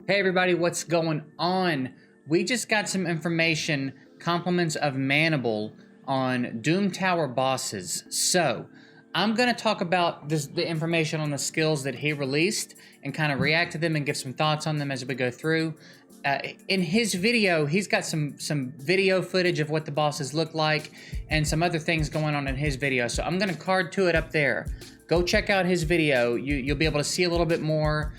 Hey everybody, what's going on? We just got some information, compliments of Manable on Doom Tower bosses. So, I'm going to talk about the information on the skills that he released and kind of react to them and give some thoughts on them as we go through. In his video, he's got some video footage of what the bosses look like and some other things going on in his video. So I'm going to card to it up there. Go check out his video. You'll be able to see a little bit more.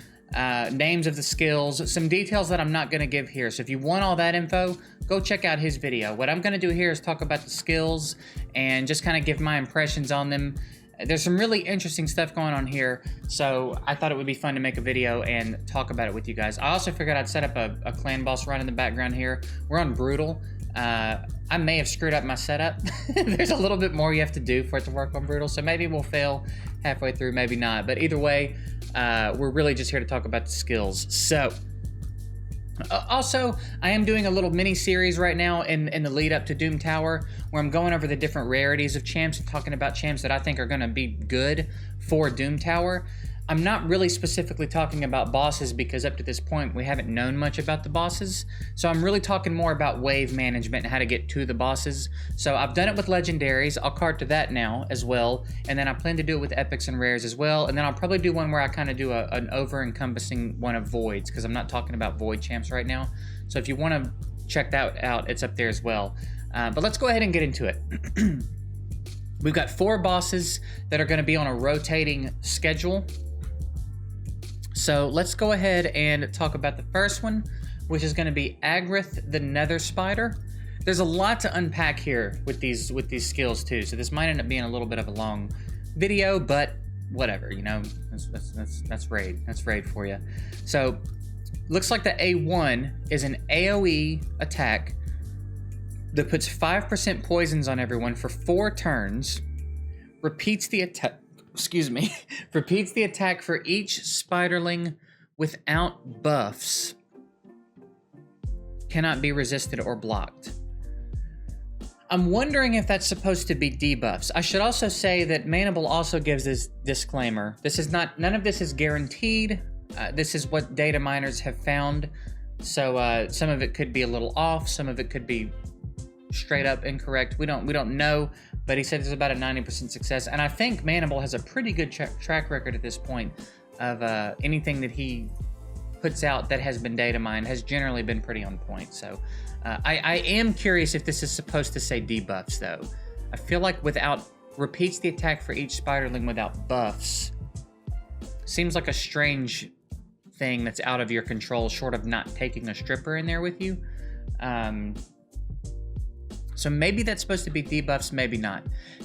Names of the skills, some details that I'm not going to give here. So if you want all that info, go check out his video. What I'm going to do here is talk about the skills and just kind of give my impressions on them. There's some really interesting stuff going on here, so I thought it would be fun to make a video and talk about it with you guys. I also figured I'd set up a clan boss run in the background here. We're on Brutal. I may have screwed up my setup. There's a little bit more you have to do for it to work on Brutal, so maybe we'll fail halfway through, maybe not. But either way, we're really just here to talk about the skills. So, also, I am doing a little mini-series right now in the lead up to Doom Tower, where I'm going over the different rarities of champs and talking about champs that I think are going to be good for Doom Tower. I'm not really specifically talking about bosses because up to this point we haven't known much about the bosses. So I'm really talking more about wave management and how to get to the bosses. So I've done it with legendaries. I'll card to that now as well. And then I plan to do it with epics and rares as well. And then I'll probably do one where I kind of do an over-encompassing one of voids because I'm not talking about void champs right now. So if you want to check that out, it's up there as well. But let's go ahead and get into it. We've got 4 bosses that are going to be on a rotating schedule. So let's go ahead and talk about the first one, which is going to be Agreth the Nether Spider. There's a lot to unpack here with these skills too, so this might end up being a little bit of a long video, but whatever, you know, that's raid. That's raid for you. So looks like the A1 is an AoE attack that puts 5% poisons on everyone for 4 turns, repeats the attack. Repeats the attack for each spiderling without buffs. Cannot be resisted or blocked. I'm wondering if that's supposed to be debuffs. I should also say that Manable also gives this disclaimer. None of this is guaranteed. This is what data miners have found. So some of it could be a little off. Some of it could be straight up incorrect. We don't know. But he said there's about a 90% success. And I think Manable has a pretty good track record at this point of anything that he puts out that has been data mined has generally been pretty on point. So I am curious if this is supposed to say debuffs, though. I feel like repeats the attack for each spiderling without buffs. Seems like a strange thing that's out of your control, short of not taking a stripper in there with you. So maybe that's supposed to be debuffs, maybe not.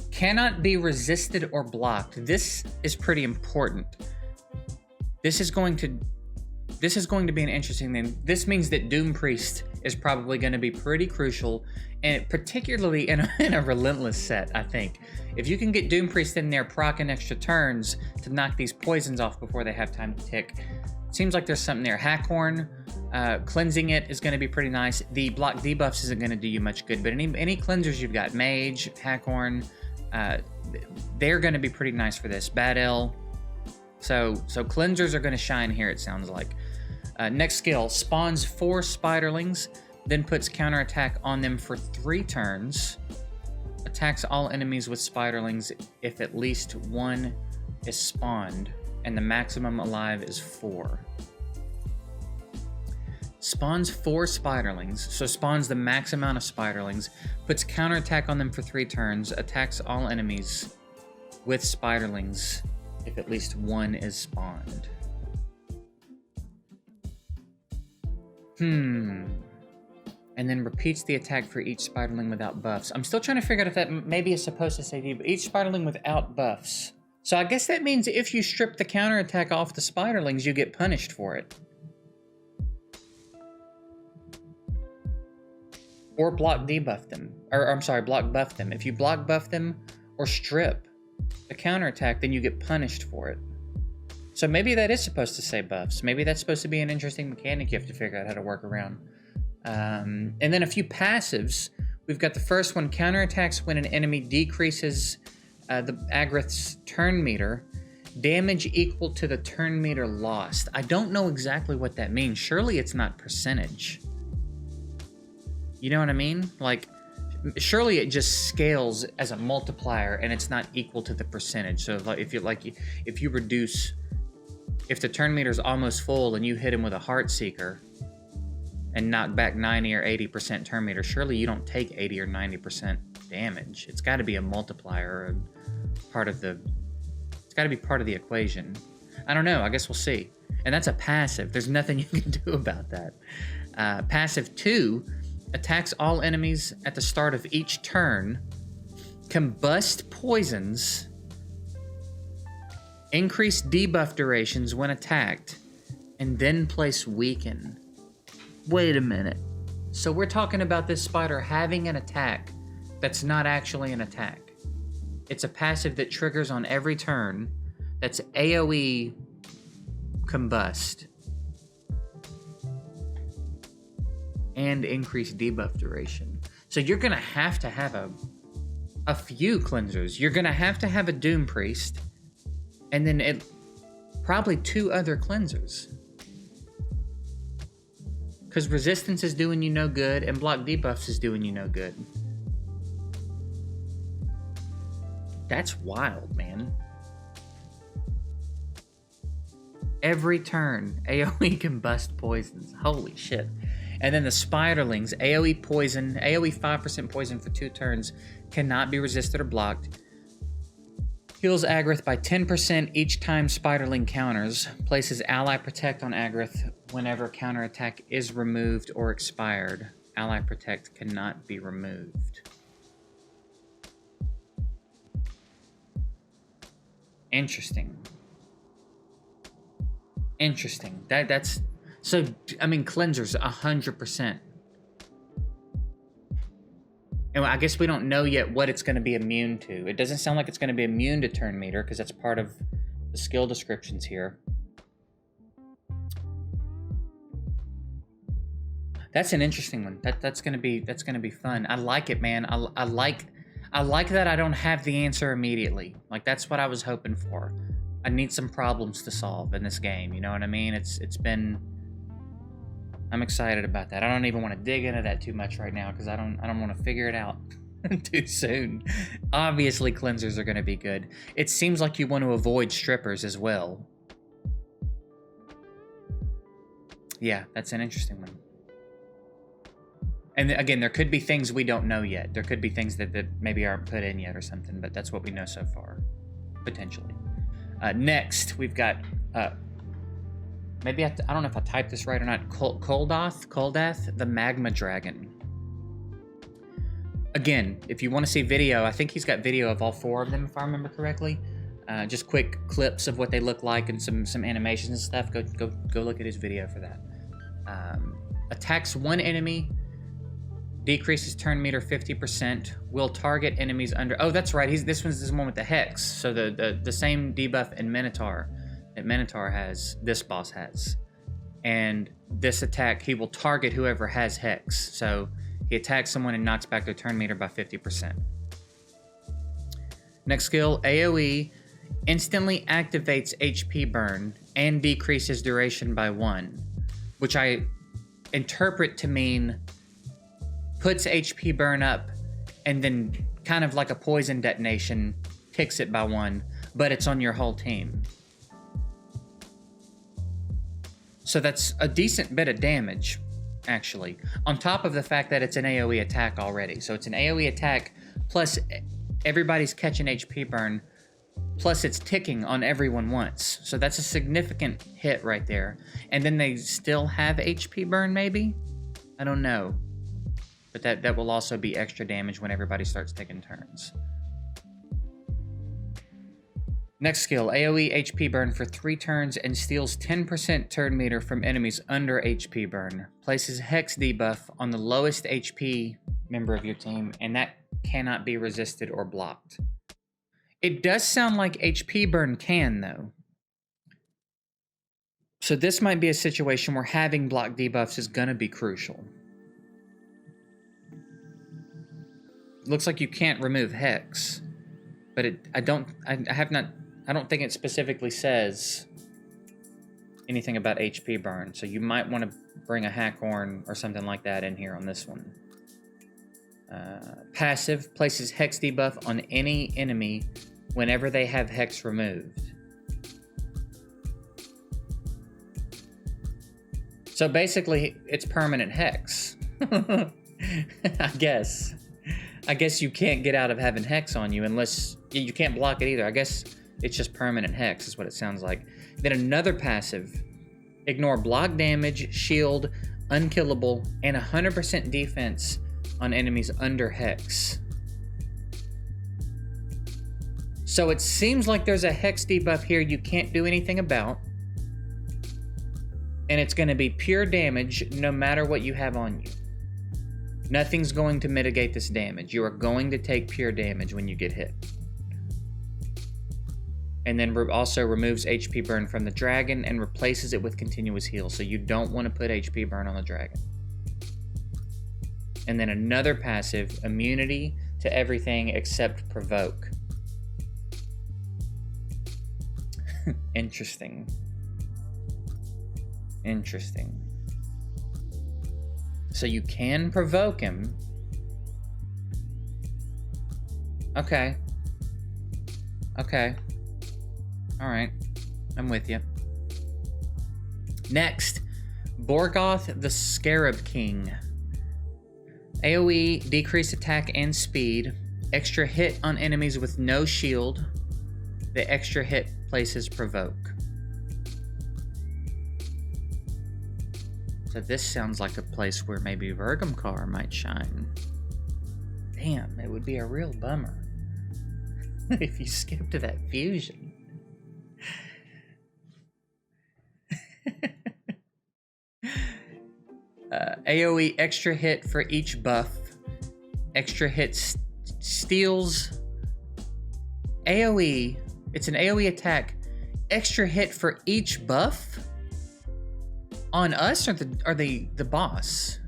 Cannot be resisted or blocked. This is pretty important. This is going to be an interesting thing. This means that Doom Priest is probably going to be pretty crucial, and particularly in a relentless set, I think. If you can get Doom Priest in there proccing extra turns to knock these poisons off before they have time to tick, seems like there's something there. Hackhorn, cleansing it is going to be pretty nice. The block debuffs isn't going to do you much good, but any cleansers you've got, Mage, Hackhorn, they're going to be pretty nice for this. Bad L. So cleansers are going to shine here, it sounds like. Next skill, spawns 4 spiderlings, then puts counterattack on them for 3 turns. Attacks all enemies with spiderlings if at least 1 is spawned, and the maximum alive is 4. Spawns 4 spiderlings, so spawns the max amount of spiderlings, puts counterattack on them for 3 turns, attacks all enemies with spiderlings if at least 1 is spawned. And then repeats the attack for each spiderling without buffs. I'm still trying to figure out if that maybe is supposed to say each spiderling without buffs. So I guess that means if you strip the counterattack off the spiderlings, you get punished for it. Or block debuff them. Or I'm sorry, block buff them. If you block buff them or strip the counterattack, then you get punished for it. So maybe that is supposed to say buffs. Maybe that's supposed to be an interesting mechanic you have to figure out how to work around. And then a few passives. We've got the first one, counterattacks when an enemy decreases the Agreth's turn meter. Damage equal to the turn meter lost. I don't know exactly what that means. Surely it's not percentage. You know what I mean? Like, surely it just scales as a multiplier and it's not equal to the percentage. So like, if you reduce, if the turn meter's almost full and you hit him with a Heart Seeker and knock back 90 or 80% turn meter, surely you don't take 80 or 90% damage. It's got to be a multiplier, part of the. It's got to be part of the equation. I don't know. I guess we'll see. And that's a passive. There's nothing you can do about that. Passive 2 attacks all enemies at the start of each turn, combust poisons, increase debuff durations when attacked, and then place weaken. Wait a minute. So we're talking about this spider having an attack that's not actually an attack. It's a passive that triggers on every turn that's AoE combust and increased debuff duration. So you're going to have a few cleansers. You're going to have a Doom Priest and then probably 2 other cleansers. Because resistance is doing you no good and block debuffs is doing you no good. That's wild, man. Every turn, AoE combust poisons. Holy shit. And then the Spiderlings, AoE poison, AoE 5% poison for 2 turns, cannot be resisted or blocked. Heals Agreth by 10% each time Spiderling counters. Places Ally Protect on Agreth whenever counterattack is removed or expired. Ally Protect cannot be removed. Interesting. Interesting. That's so. I mean, cleansers 100%. And I guess we don't know yet what it's going to be immune to. It doesn't sound like it's going to be immune to turn meter because that's part of the skill descriptions here. That's an interesting one. That's gonna be fun. I like it, man. I like that I don't have the answer immediately. Like, that's what I was hoping for. I need some problems to solve in this game, you know what I mean? I'm excited about that. I don't even want to dig into that too much right now because I don't want to figure it out too soon. Obviously, cleansers are going to be good. It seems like you want to avoid strippers as well. Yeah, that's an interesting one. And again, there could be things we don't know yet. There could be things that maybe aren't put in yet or something, but that's what we know so far, potentially. Next, we've got, maybe I don't know if I typed this right or not, Kuldath, the Magma Dragon. Again, if you want to see video, I think he's got video of all 4 of them, if I remember correctly. Just quick clips of what they look like and some animations and stuff. Go look at his video for that. Attacks 1 enemy. Decreases turn meter 50%. Will target enemies under. Oh, that's right. This one's the one with the hex. So the same debuff in Minotaur that Minotaur has, this boss has. And this attack, he will target whoever has hex. So he attacks someone and knocks back their turn meter by 50%. Next skill, AoE instantly activates HP burn and decreases duration by 1, which I interpret to mean puts HP burn up and then kind of like a poison detonation ticks it by 1, but it's on your whole team. So that's a decent bit of damage, actually, on top of the fact that it's an AoE attack already. So it's an AoE attack plus everybody's catching HP burn, plus it's ticking on everyone once. So that's a significant hit right there. And then they still have HP burn, maybe? I don't know. But that will also be extra damage when everybody starts taking turns. Next skill, AoE HP burn for 3 turns and steals 10% turn meter from enemies under HP burn. Places hex debuff on the lowest HP member of your team, and that cannot be resisted or blocked. It does sound like HP burn can, though. So this might be a situation where having block debuffs is going to be crucial. Looks like you can't remove hex, but I have not I don't think it specifically says anything about HP burn, so you might want to bring a Hackhorn or something like that in here on this one. Passive places Hex debuff on any enemy whenever they have Hex removed. So basically, it's permanent Hex. I guess you can't get out of having Hex on you unless... You can't block it either. I guess it's just permanent Hex is what it sounds like. Then another passive. Ignore block damage, shield, unkillable, and 100% defense on enemies under Hex. So it seems like there's a Hex debuff here you can't do anything about. And it's going to be pure damage no matter what you have on you. Nothing's going to mitigate this damage. You are going to take pure damage when you get hit. And then also removes HP burn from the dragon and replaces it with continuous heal. So you don't want to put HP burn on the dragon. And then another passive, immunity to everything except provoke. Interesting. Interesting. So you can provoke him. Okay. Okay. Alright. I'm with you. Next, Borgoth the Scarab King. AoE, decrease attack and speed. Extra hit on enemies with no shield. The extra hit places provoke. So this sounds like a place where maybe Vergamcar might shine. Damn, it would be a real bummer if you skipped to that fusion. AoE extra hit for each buff. Extra hit steals. AoE, it's an AoE attack. Extra hit for each buff? On us or the boss?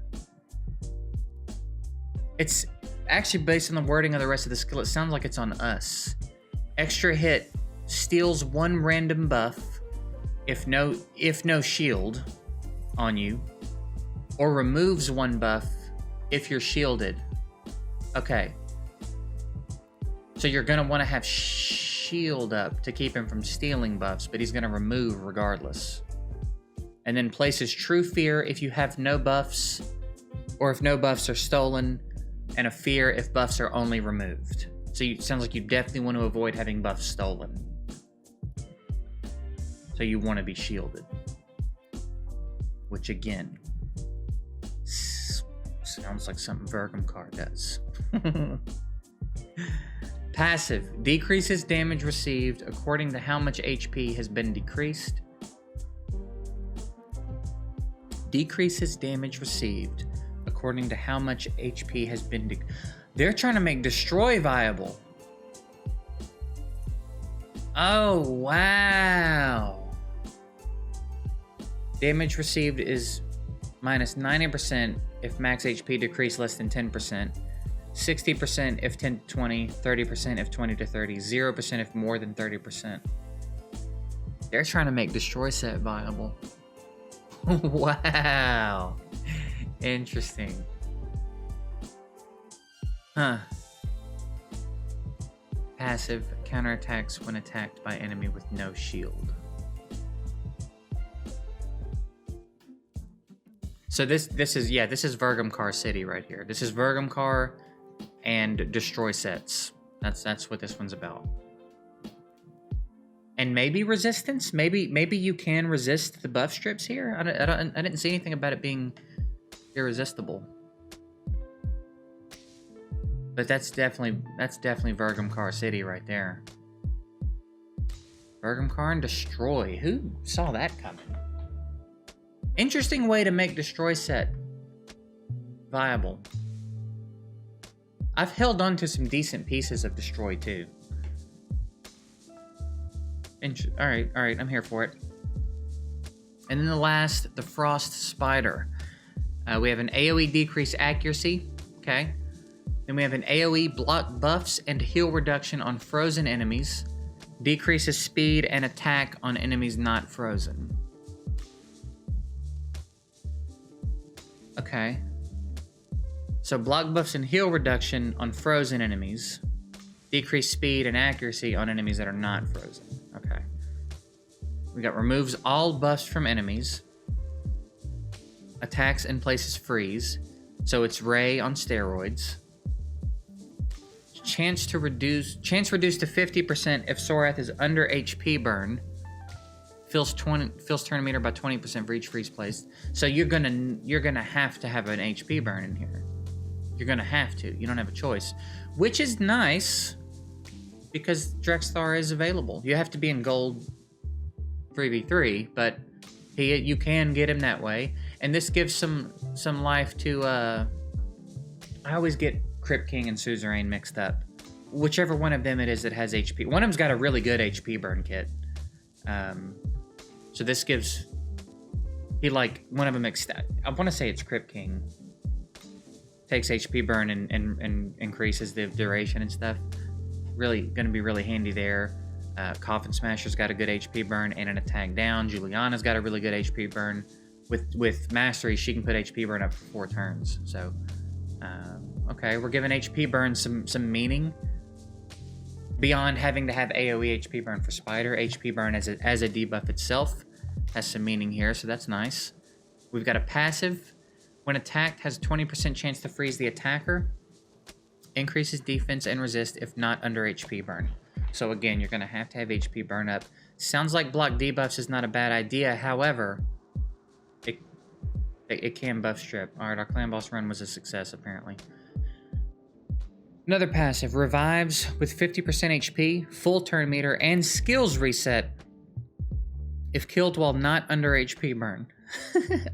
It's actually based on the wording of the rest of the skill. It sounds like it's on us. Extra hit steals one random buff if no shield on you, or removes one buff if you're shielded. Okay. So you're gonna want to have shield up to keep him from stealing buffs, but he's gonna remove regardless. And then places True Fear if you have no buffs, or if no buffs are stolen, and a Fear if buffs are only removed. So it sounds like you definitely want to avoid having buffs stolen. So you want to be shielded. Which again, sounds like something Vergamcar does. Passive, decreases damage received according to how much HP has been decreased. Decreases damage received according to how much HP has been They're trying to make destroy viable. Oh, wow. Damage received is minus 90% if max HP decrease less than 10%, 60% if 10 to 20, 30% if 20 to 30, 0% if more than 30%. They're trying to make destroy set viable. Wow. Interesting. Huh. Passive, counterattacks when attacked by enemy with no shield. So this is Vergamcar City right here. This is Vergamcar and destroy sets. That's what this one's about. And maybe resistance. Maybe you can resist the buff strips here. I didn't see anything about it being irresistible. But that's definitely Vergamcar City right there. Vergamcar and destroy. Who saw that coming? Interesting way to make destroy set viable. I've held on to some decent pieces of destroy too. All right, I'm here for it. And then the last, the Frost Spider. We have an AoE decrease accuracy, okay? Then we have an AoE block buffs and heal reduction on frozen enemies. decreases speed and attack on enemies not frozen. Okay. So block buffs and heal reduction on frozen enemies. Decrease speed and accuracy on enemies that are not frozen. Okay. We got removes all buffs from enemies. Attacks and places freeze. So it's Ray on steroids. Chance reduced to 50% if Sorath is under HP burn. Fills turn meter by 20% for each freeze placed. So you're gonna have to have an HP burn in here. You're gonna have to. You don't have a choice, which is nice because Drexthar is available. You have to be in gold 3v3, but you can get him that way, and this gives some life to. I always get Crypt King and Suzerain mixed up. Whichever one of them it is that has HP. One of them's got a really good HP burn kit. So this gives... one of them... I want to say it's Crypt King. Takes HP burn and increases the duration and stuff. Really going to be really handy there. Coffin Smasher's got a good HP burn and an attack down. Juliana's got a really good HP burn. With Mastery, she can put HP burn up for 4 turns. So... okay, we're giving HP burn some meaning. Beyond having to have AoE HP burn for Spider, HP burn as a debuff itself has some meaning here, so that's nice. We've got a passive. When attacked, has a 20% chance to freeze the attacker. Increases defense and resist if not under HP burn. So again, you're going to have HP burn up. Sounds like block debuffs is not a bad idea, however... It can buff strip. Alright, our clan boss run was a success, apparently. Another passive. Revives with 50% HP, full turn meter, and skills reset if killed while not under HP burn.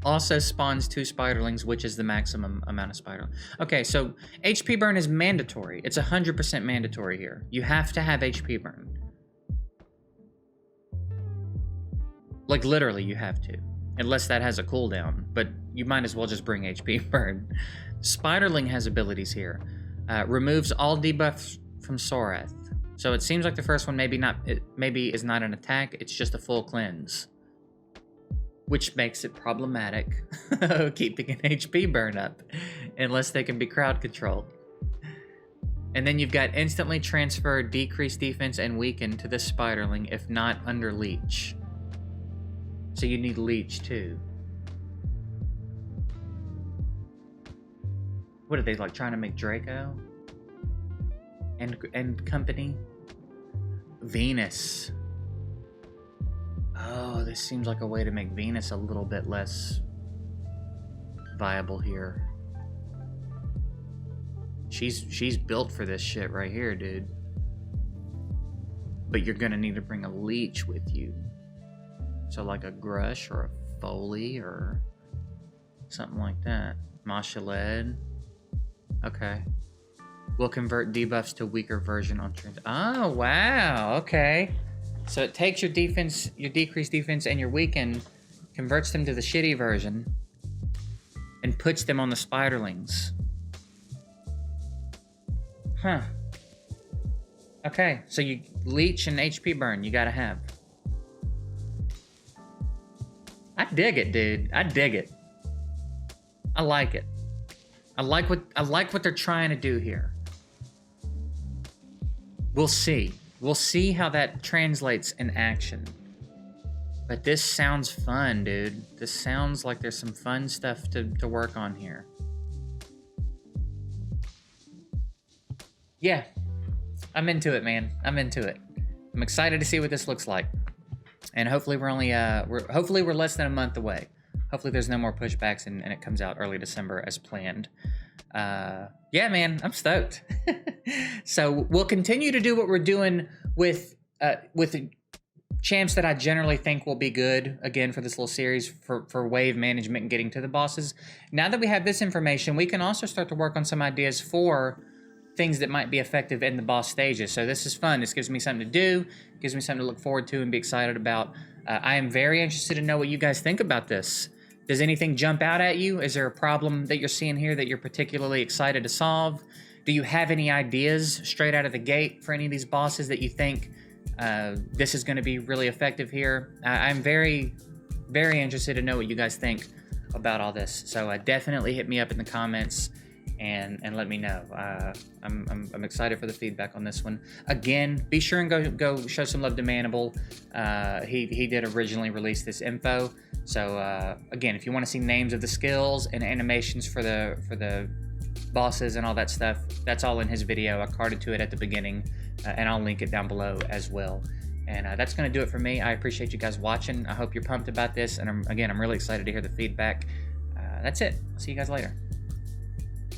Also spawns 2 spiderlings, which is the maximum amount of spiderlings. Okay, so HP burn is mandatory. It's 100% mandatory here. You have to have HP burn. Like, literally, you have to. Unless that has a cooldown, but you might as well just bring HP burn. Spiderling has abilities here. Removes all debuffs from Sorath. So it seems like the first one maybe is not an attack, it's just a full cleanse. Which makes it problematic, keeping an HP burn up, unless they can be crowd controlled. And then you've got instantly transfer, decrease defense, and weaken to the Spiderling if not under leech. So you need leech too. What are they, like, trying to make Draco? And company? Venus. Oh, this seems like a way to make Venus a little bit less viable here. She's built for this shit right here, dude. But you're gonna need to bring a leech with you. So like a Grush or a Foley or something like that. Mashaled. Okay. We'll convert debuffs to weaker version on turns. Oh, wow. Okay. So it takes your defense, your decreased defense, and your weaken, converts them to the shitty version, and puts them on the spiderlings. Huh. Okay. So you leech and HP burn, you gotta have. I dig it, dude. I dig it. I like it. I like what they're trying to do here. We'll see. We'll see how that translates in action. But this sounds fun, dude. This sounds like there's some fun stuff to work on here. Yeah. I'm into it, man. I'm into it. I'm excited to see what this looks like. And hopefully we're only hopefully we're less than a month away. Hopefully there's no more pushbacks and it comes out early December as planned. Yeah, man, I'm stoked. So we'll continue to do what we're doing with champs that I generally think will be good, again, for this little series for wave management and getting to the bosses. Now that we have this information, we can also start to work on some ideas for things that might be effective in the boss stages. So this is fun. This gives me something to do, gives me something to look forward to and be excited about. I am very interested to know what you guys think about this. Does anything jump out at you? Is there a problem that you're seeing here that you're particularly excited to solve? Do you have any ideas straight out of the gate for any of these bosses that you think this is going to be really effective here. I'm very, very interested to know what you guys think about all this. So definitely hit me up in the comments and let me know. I'm excited for the feedback on this one. Again, be sure and go show some love to Manable. He did originally release this info. So again, if you want to see names of the skills and animations for the bosses and all that stuff, that's all in his video. I carded to it at the beginning, and I'll link it down below as well. And that's going to do it for me. I appreciate you guys watching. I hope you're pumped about this, and I'm really excited to hear the feedback. That's it. I'll see you guys later.